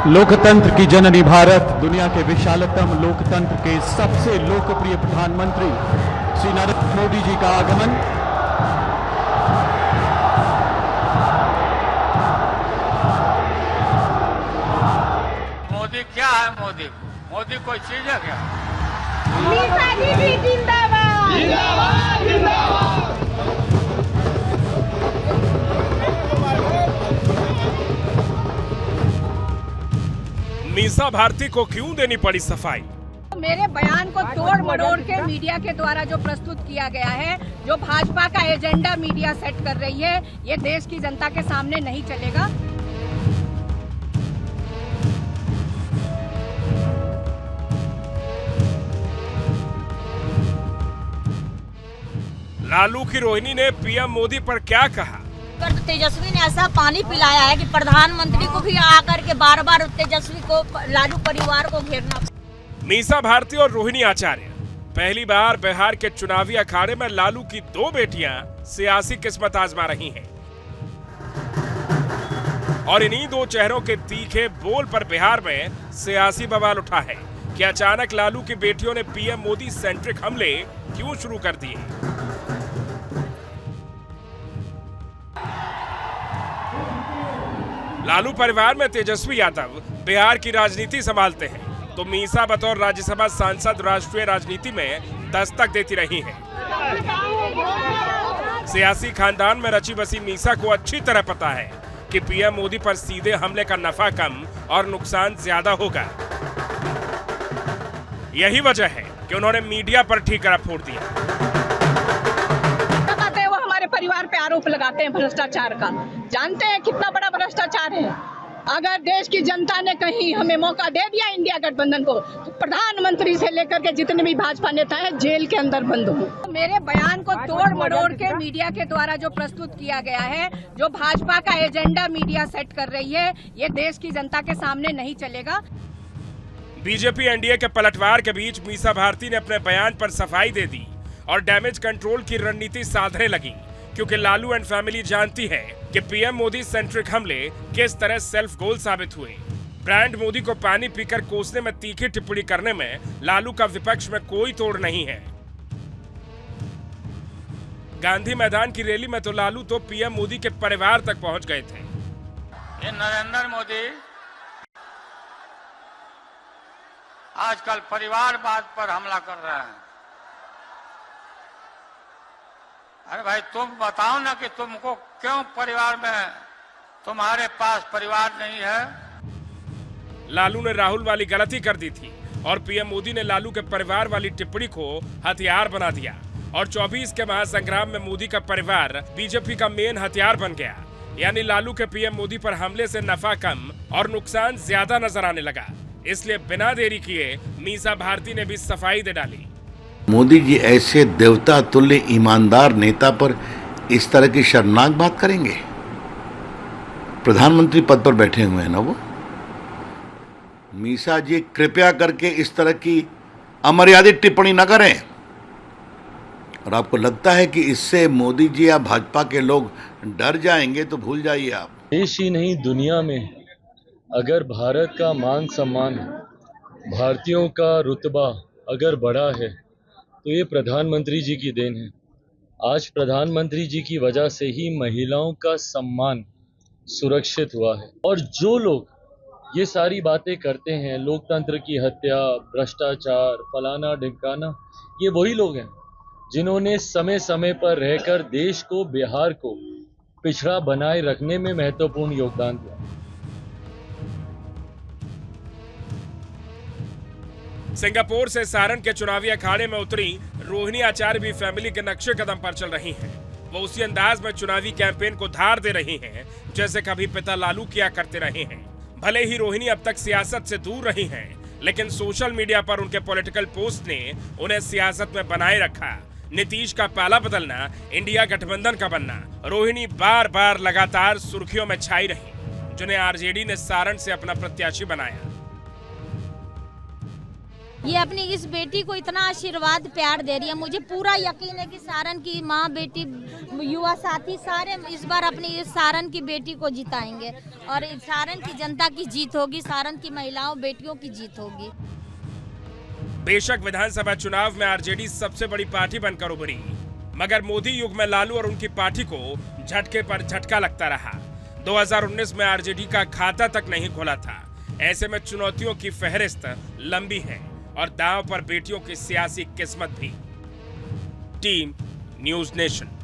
लोकतंत्र की जननी भारत, दुनिया के विशालतम लोकतंत्र के सबसे लोकप्रिय प्रधानमंत्री श्री नरेंद्र मोदी जी का आगमन। मोदी क्या है? मोदी कोई चीज है क्या? मीसा दीदी जिंदाबाद जिंदाबाद जिंदाबाद। मीसा भारती को क्यों देनी पड़ी सफाई? मेरे बयान को तोड़ मरोड़ के मीडिया के द्वारा जो प्रस्तुत किया गया है, जो भाजपा का एजेंडा मीडिया सेट कर रही है, ये देश की जनता के सामने नहीं चलेगा। लालू की रोहिणी ने पीएम मोदी पर क्या कहा? तेजस्वी ने ऐसा पानी पिलाया है कि प्रधानमंत्री को भी आकर के बार बार तेजस्वी को, लालू परिवार को घेरना। मीसा भारती और रोहिणी आचार्य पहली बार बिहार के चुनावी अखाड़े में लालू की दो बेटियां सियासी किस्मत आजमा रही हैं। और इन्हीं दो चेहरों के तीखे बोल पर बिहार में सियासी बवाल उठा है कि अचानक लालू की बेटियों ने पीएम मोदी सेंट्रिक हमले क्यों शुरू कर दिए। लालू परिवार में तेजस्वी यादव बिहार की राजनीति संभालते हैं, तो मीसा बतौर राज्यसभा सांसद राष्ट्रीय राजनीति में दस्तक देती रही हैं। सियासी खानदान में रची बसी मीसा को अच्छी तरह पता है कि पीएम मोदी पर सीधे हमले का नफा कम और नुकसान ज्यादा होगा। यही वजह है कि उन्होंने मीडिया पर ठीकरा फोड़ दिया। परिवार पे आरोप लगाते हैं भ्रष्टाचार का। जानते हैं कितना बड़ा भ्रष्टाचार है? अगर देश की जनता ने कहीं हमें मौका दे दिया इंडिया गठबंधन को, तो प्रधानमंत्री से लेकर के जितने भी भाजपा नेता हैं जेल के अंदर बंद हों। मेरे बयान को तोड़ मरोड़ के मीडिया के द्वारा जो प्रस्तुत किया गया है, जो भाजपा का एजेंडा मीडिया सेट कर रही है, ये देश की जनता के सामने नहीं चलेगा। बीजेपी एनडीए के पलटवार के बीच मीसा भारती ने अपने बयान पर सफाई दे दी और डैमेज कंट्रोल की रणनीति साधने लगी, क्योंकि लालू एंड फैमिली जानती है कि पीएम मोदी सेंट्रिक हमले किस तरह सेल्फ गोल साबित हुए। ब्रांड मोदी को पानी पीकर कोसने में तीखी टिप्पणी करने में लालू का विपक्ष में कोई तोड़ नहीं है। गांधी मैदान की रैली में तो लालू तो पीएम मोदी के परिवार तक पहुंच गए थे। ये नरेंद्र मोदी आजकल परिवारवाद पर हमला कर रहे हैं। अरे भाई, तुम बताओ ना कि तुमको क्यों परिवार में, तुम्हारे पास परिवार नहीं है? लालू ने राहुल वाली गलती कर दी थी और पीएम मोदी ने लालू के परिवार वाली टिप्पणी को हथियार बना दिया और 24 के महासंग्राम में मोदी का परिवार बीजेपी का मेन हथियार बन गया। यानी लालू के पीएम मोदी पर हमले से नफा कम और नुकसान ज्यादा नजर आने लगा। इसलिए बिना देरी किए मीसा भारती ने भी सफाई दे डाली। मोदी जी ऐसे देवता तुल्य ईमानदार नेता पर इस तरह की शर्मनाक बात करेंगे? प्रधानमंत्री पद पर बैठे हुए हैं ना वो। मीसा जी कृपया करके इस तरह की अमर्यादित टिप्पणी न करें। और आपको लगता है कि इससे मोदी जी या भाजपा के लोग डर जाएंगे, तो भूल जाइए आप। देश ही नहीं दुनिया में अगर भारत का मान सम्मान, भारतीयों का रुतबा अगर बढ़ा है, तो ये प्रधानमंत्री जी की देन है। आज प्रधानमंत्री जी की वजह से ही महिलाओं का सम्मान सुरक्षित हुआ है। और जो लोग ये सारी बातें करते हैं, लोकतंत्र की हत्या, भ्रष्टाचार, फलाना ढिमकाना, ये वही लोग हैं जिन्होंने समय समय पर रहकर देश को, बिहार को पिछड़ा बनाए रखने में महत्वपूर्ण योगदान दिया। सिंगापुर से सारण के चुनावी अखाड़े में उतरी रोहिणी आचार्य भी फैमिली के नक्शे कदम पर चल रही हैं। वो उसी अंदाज में चुनावी कैंपेन को धार दे रही हैं जैसे कभी पिता लालू किया करते रहे हैं। भले ही रोहिणी अब तक सियासत से दूर रही हैं, लेकिन सोशल मीडिया पर उनके पॉलिटिकल पोस्ट ने उन्हें सियासत में बनाए रखा। नीतीश का पाला बदलना, इंडिया गठबंधन का बनना, रोहिणी बार बार लगातार सुर्खियों में छाई रही, जिन्हें आरजेडी ने सारण से अपना प्रत्याशी बनाया। ये अपनी इस बेटी को इतना आशीर्वाद प्यार दे रही है। मुझे पूरा यकीन है कि सारण की माँ, बेटी, युवा साथी सारे इस बार अपनी इस सारण की बेटी को जिताएंगे और सारण की जनता की जीत होगी, सारण की महिलाओं बेटियों की जीत होगी। बेशक विधानसभा चुनाव में आरजेडी सबसे बड़ी पार्टी बनकर उभरी, मगर मोदी युग में लालू और उनकी पार्टी को झटके पर झटका लगता रहा। 2019 में आरजेडी का खाता तक नहीं खोला था। ऐसे में चुनौतियों की फहरिस्त लंबी है और दांव पर बेटियों की सियासी किस्मत भी। Team news nation.